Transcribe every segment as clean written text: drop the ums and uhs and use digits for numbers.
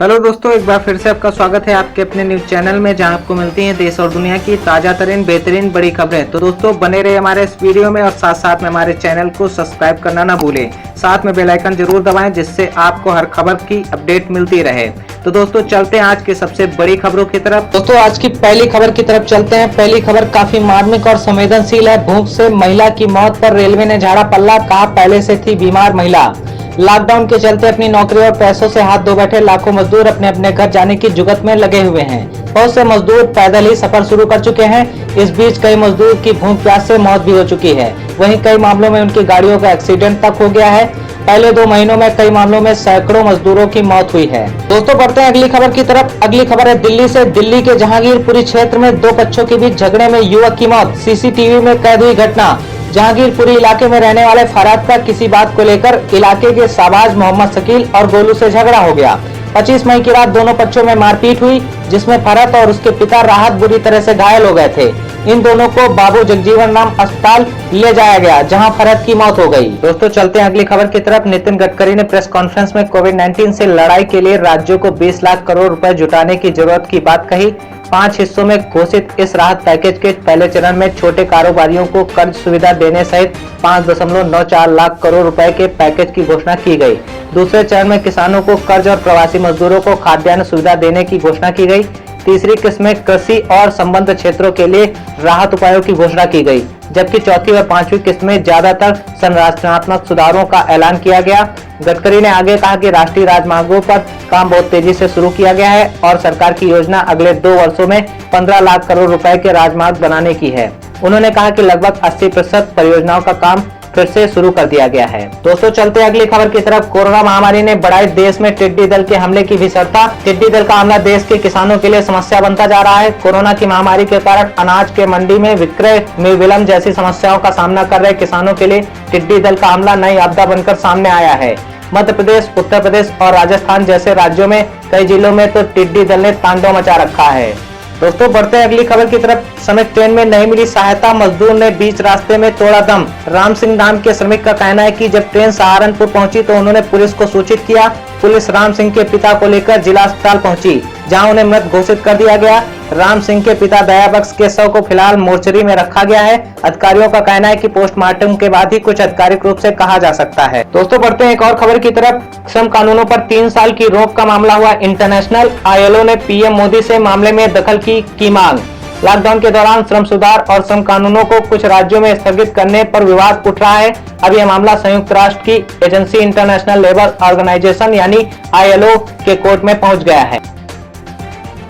Hello दोस्तों, एक बार फिर से आपका स्वागत है आपके अपने न्यूज चैनल में, जहां आपको मिलती हैं देश और दुनिया की ताजा तरीन बेहतरीन बड़ी खबरें। तो दोस्तों बने रहे हमारे इस वीडियो में और साथ साथ में हमारे चैनल को सब्सक्राइब करना ना भूलें। साथ में बेल आइकन जरूर दबाएं जिससे आपको हर खबर की अपडेट मिलती रहे। तो दोस्तों चलते हैं आज की सबसे बड़ी खबरों की तरफ। दोस्तों आज की पहली खबर की तरफ चलते हैं। पहली खबर काफी मार्मिक और संवेदनशील है। भूख से महिला की मौत पर रेलवे ने झाड़ा पल्ला, कहा पहले से थी बीमार महिला। लॉकडाउन के चलते अपनी नौकरी और पैसों से हाथ धो बैठे लाखों मजदूर अपने अपने घर जाने की जुगत में लगे हुए हैं। बहुत से मजदूर पैदल ही सफर शुरू कर चुके हैं। इस बीच कई मजदूर की भूख प्यास से मौत भी हो चुकी है। वहीं कई मामलों में उनकी गाड़ियों का एक्सीडेंट तक हो गया है। पहले 2 महीनों में कई मामलों में सैकड़ों मजदूरों की मौत हुई है। दोस्तों बढ़ते हैं अगली खबर की तरफ। अगली खबर है दिल्ली से। दिल्ली के जहांगीरपुरी क्षेत्र में 2 बच्चों के बीच झगड़े में युवक की मौत। सीसीटीवी में कैद हुई घटना। जहांगीरपुरी इलाके में रहने वाले फरहाद का किसी बात को लेकर इलाके के शाहबाज मोहम्मद शकील और गोलू से झगड़ा हो गया। 25 मई की रात दोनों पक्षों में मारपीट हुई, जिसमें फरहाद और उसके पिता राहत बुरी तरह से घायल हो गए थे। इन दोनों को बाबू जगजीवन राम अस्पताल ले जाया गया, जहां फरहाद की मौत हो गई। दोस्तों चलते हैं अगली खबर की तरफ। नितिन गडकरी ने प्रेस कॉन्फ्रेंस में कोविड-19 से लड़ाई के लिए राज्यों को 20 लाख करोड़ रुपए जुटाने की जरूरत की बात कही। 5 हिस्सों में घोषित इस राहत पैकेज के पहले चरण में छोटे कारोबारियों को कर्ज सुविधा देने सहित 5.94 लाख करोड़ रुपए के पैकेज की घोषणा की गई। दूसरे चरण में किसानों को कर्ज और प्रवासी मजदूरों को खाद्यान्न सुविधा देने की घोषणा की गई। तीसरी किस्त में कृषि और संबद्ध क्षेत्रों के लिए राहत उपायों की घोषणा की गई, जबकि चौथी व 5वीं किस्त में ज्यादातर संरचनात्मक सुधारों का ऐलान किया गया। गडकरी ने आगे कहा कि राष्ट्रीय राजमार्गों पर काम बहुत तेजी से शुरू किया गया है और सरकार की योजना अगले 2 वर्षों में 15 लाख करोड़ रुपए के राजमार्ग बनाने की है। उन्होंने कहा कि लगभग 80% परियोजनाओं का काम फिर से शुरू कर दिया गया है। दोस्तों चलते हैं अगली खबर की तरफ। कोरोना महामारी ने बढ़ाई देश में टिड्डी दल के हमले की भीषणता। टिड्डी दल का हमला देश के किसानों के लिए समस्या बनता जा रहा है। कोरोना की महामारी के कारण अनाज के मंडी में विक्रय में विलंब जैसी समस्याओं का सामना कर रहे किसानों के लिए टिड्डी दल का हमला नई आपदा बनकर सामने आया है। मध्य प्रदेश, उत्तर प्रदेश और राजस्थान जैसे राज्यों में कई जिलों में तो टिड्डी दल ने तांडव मचा रखा है। दोस्तों बढ़ते हैं अगली खबर की तरफ। श्रमिक ट्रेन में नहीं मिली सहायता, मजदूर ने बीच रास्ते में तोड़ा दम। राम सिंह नाम के श्रमिक का कहना है कि जब ट्रेन सहारनपुर पहुंची तो उन्होंने पुलिस को सूचित किया। पुलिस राम सिंह के पिता को लेकर जिला अस्पताल पहुंची, जहां उन्हें मृत घोषित कर दिया गया। राम सिंह के पिता दया बख्श के शव को फिलहाल मोर्चरी में रखा गया है। अधिकारियों का कहना है कि पोस्टमार्टम के बाद ही कुछ आधिकारिक रूप से कहा जा सकता है। दोस्तों बढ़ते हैं एक और खबर की तरफ। श्रम कानूनों पर 3 साल की रोक का मामला हुआ इंटरनेशनल। ILO ने PM मोदी से मामले में दखल की मांग। लॉकडाउन के दौरान श्रम सुधार और श्रम कानूनों को कुछ राज्यों में स्थगित करने पर विवाद उठ रहा है। अब यह मामला संयुक्त राष्ट्र की एजेंसी इंटरनेशनल लेबर ऑर्गेनाइजेशन यानी ILO के कोर्ट में पहुंच गया है।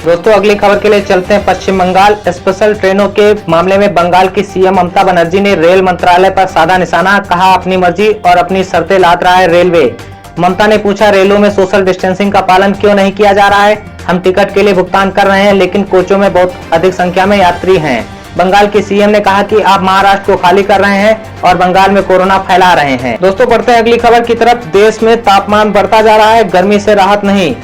दोस्तों अगली खबर के लिए चलते हैं पश्चिम बंगाल। स्पेशल ट्रेनों के मामले में बंगाल की CM ममता बनर्जी ने रेल मंत्रालय पर साधा निशाना, कहा अपनी मर्जी और अपनी शर्तें लाद रहा है रेलवे। ममता ने पूछा, रेलों में सोशल डिस्टेंसिंग का पालन क्यों नहीं किया जा रहा है? हम टिकट के लिए भुगतान कर रहे हैं, लेकिन कोचों में बहुत अधिक संख्या में यात्री हैं। बंगाल की CM ने कहा कि आप महाराष्ट्र को खाली कर रहे हैं और बंगाल में कोरोना फैला रहे हैं। दोस्तों बढ़ते हैं अगली खबर की तरफ। देश में तापमान बढ़ता जा रहा है, गर्मी से राहत नहीं।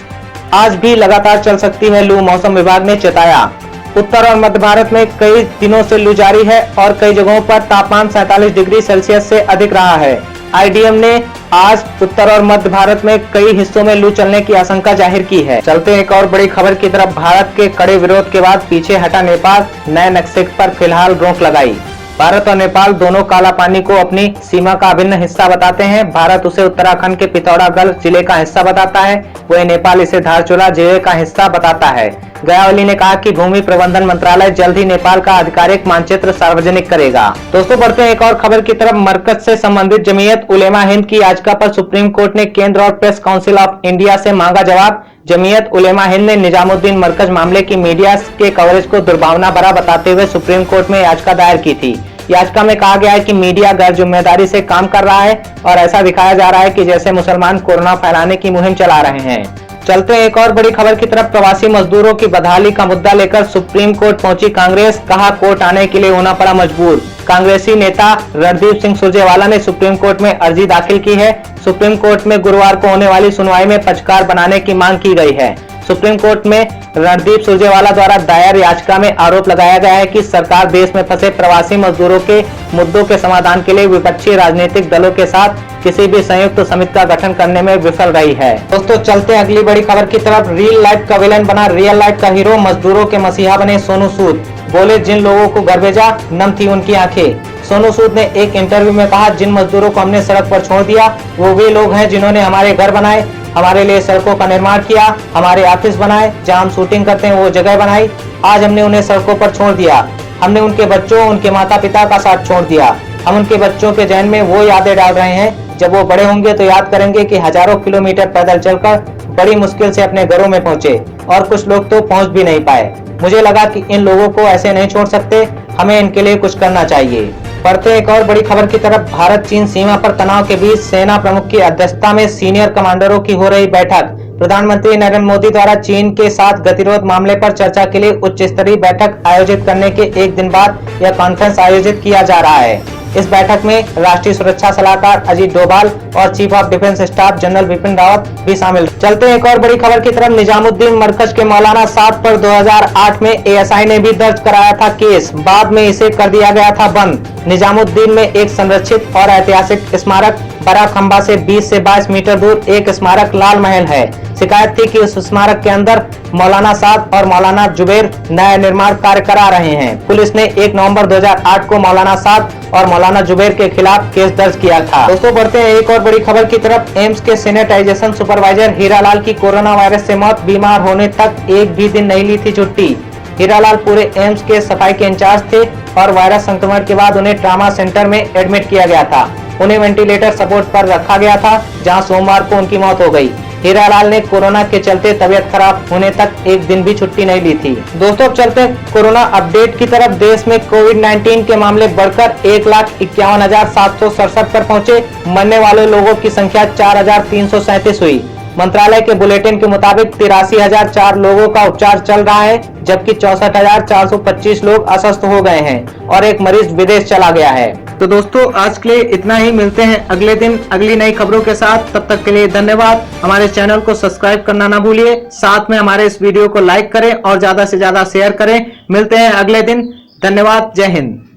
आज भी लगातार चल सकती है लू, मौसम विभाग ने चेताया। उत्तर और मध्य भारत में कई दिनों से लू जारी है और कई जगहों पर तापमान 47 डिग्री सेल्सियस से अधिक रहा है। IDM ने आज उत्तर और मध्य भारत में कई हिस्सों में लू चलने की आशंका जाहिर की है। चलते हैं एक और बड़ी खबर की तरफ। भारत के कड़े विरोध के बाद पीछे हटा नेपाल, नए नक्शे पर फिलहाल रोक लगाई। भारत और नेपाल दोनों काला पानी को अपनी सीमा का अभिन्न हिस्सा बताते हैं। भारत उसे उत्तराखंड के पिथौरागढ़ जिले का हिस्सा बताता है, वहीं नेपाल इसे धारचूला जिले का हिस्सा बताता है। गयावली ने कहा कि भूमि प्रबंधन मंत्रालय जल्द ही नेपाल का आधिकारिक मानचित्र सार्वजनिक करेगा। दोस्तों बढ़ते हैं एक और खबर की तरफ। मरकज से संबंधित जमीयत उलेमा हिंद की याचिका पर सुप्रीम कोर्ट ने केंद्र और प्रेस काउंसिल ऑफ इंडिया से मांगा जवाब। जमीयत उलेमा हिंद ने निजामुद्दीन मरकज मामले की मीडिया के कवरेज को दुर्भावना भरा बताते हुए सुप्रीम कोर्ट में याचिका दायर की थी। याचिका में कहा गया है कि मीडिया गैर जिम्मेदारी से काम कर रहा है और ऐसा दिखाया जा रहा है कि जैसे मुसलमान कोरोना फैलाने की मुहिम चला रहे हैं। चलते हैं एक और बड़ी खबर की तरफ। प्रवासी मजदूरों की बदहाली का मुद्दा लेकर सुप्रीम कोर्ट पहुंची कांग्रेस, कहा कोर्ट आने के लिए होना पड़ा मजबूर। कांग्रेसी नेता रणदीप सिंह सुरजेवाला ने सुप्रीम कोर्ट में अर्जी दाखिल की है। सुप्रीम कोर्ट में गुरुवार को होने वाली सुनवाई में पक्षकार बनाने की मांग की गई है। सुप्रीम कोर्ट में रणदीप सुरजेवाला द्वारा दायर याचिका में आरोप लगाया गया है कि सरकार देश में फंसे प्रवासी मजदूरों के मुद्दों के समाधान के लिए विपक्षी राजनीतिक दलों के साथ किसी भी संयुक्त समिति का गठन करने में विफल रही है। दोस्तों चलते हैं अगली बड़ी खबर की तरफ। रियल लाइफ का विलेन बना रियल लाइफ का हीरो, मजदूरों के मसीहा बने सोनू सूद। बोले जिन लोगों को घर भेजा नम थी उनकी आंखें। सोनू सूद ने एक इंटरव्यू में कहा, जिन मजदूरों को हमने सड़क पर छोड़ दिया वो वे लोग हैं जिन्होंने हमारे घर बनाए, हमारे लिए सड़कों का निर्माण किया, हमारे ऑफिस बनाए, जहां हम शूटिंग करते हैं वो जगह बनाई। आज हमने उन्हें सड़कों पर छोड़ दिया। हमने उनके बच्चों, उनके माता पिता का साथ छोड़ दिया। हम उनके बच्चों के जहन में वो यादें डाल रहे हैं, जब वो बड़े होंगे तो याद करेंगे कि हजारों किलोमीटर पैदल चलकर बड़ी मुश्किल से अपने घरों में पहुंचे और कुछ लोग तो पहुंच भी नहीं पाए। मुझे लगा कि इन लोगों को ऐसे नहीं छोड़ सकते, हमें इनके लिए कुछ करना चाहिए। बढ़ते एक और बड़ी खबर की तरफ। भारत चीन सीमा पर तनाव के बीच सेना प्रमुख की अध्यक्षता में सीनियर कमांडरों की हो रही बैठक। प्रधानमंत्री नरेंद्र मोदी द्वारा चीन के साथ गतिरोध मामले पर चर्चा के लिए उच्च स्तरीय बैठक आयोजित करने के एक दिन बाद यह कॉन्फ्रेंस आयोजित किया जा रहा है। इस बैठक में राष्ट्रीय सुरक्षा सलाहकार अजीत डोभाल और chief of defence staff general Bipin Rawat भी शामिल। चलते हैं एक और बड़ी खबर की तरफ। निजामुद्दीन मरकज के मौलाना साद पर 2008 में एएसआई ने भी दर्ज कराया था केस, बाद में इसे कर दिया गया था बंद। निजामुद्दीन में एक संरक्षित और ऐतिहासिक स्मारक बड़ा खंबा से 20 से 22 मीटर दूर एक स्मारक लाल महल है। शिकायत थी कि उस स्मारक के अंदर मौलाना साद और मौलाना जुबैर नया निर्माण कार्य करा रहे हैं। पुलिस ने 1 नवंबर 2008 को मौलाना साद और मौलाना जुबैर के खिलाफ केस दर्ज किया था। दोस्तों बढ़ते हैं एक और बड़ी खबर की तरफ। एम्स के सैनिटाइजेशन सुपरवाइजर हीरालाल की कोरोना वायरस से मौत। बीमार होने तक एक भी दिन नहीं ली थी छुट्टी। हीरालाल पूरे एम्स के सफाई के इंचार्ज थे और वायरस संक्रमण के बाद उन्हें ट्रॉमा सेंटर में एडमिट किया गया था। उन्हें वेंटिलेटर सपोर्ट पर रखा गया था, जहां सोमवार को उनकी मौत हो गई। हीरालाल ने कोरोना के चलते तबियत खराब होने तक एक दिन भी छुट्टी नहीं ली थी। दोस्तों अब चलते हैं कोरोना अपडेट की तरफ। देश में कोविड-19 के मामले बढ़कर 1,51,767 पर पहुंचे। मरने वाले लोगों की संख्या 4,337 हुई। मंत्रालय के बुलेटिन के मुताबिक 83,004 लोगों का उपचार चल रहा है, जबकि 64,425 लोग अस्वस्थ हो गए हैं और एक मरीज विदेश चला गया है। तो दोस्तों आज के लिए इतना ही। मिलते हैं अगले दिन अगली नई खबरों के साथ। तब तक के लिए धन्यवाद। हमारे चैनल को सब्सक्राइब करना ना भूलिए, साथ में हमारे इस वीडियो को लाइक करें और ज्यादा से ज्यादा शेयर करें। मिलते हैं अगले दिन। धन्यवाद। जय हिंद।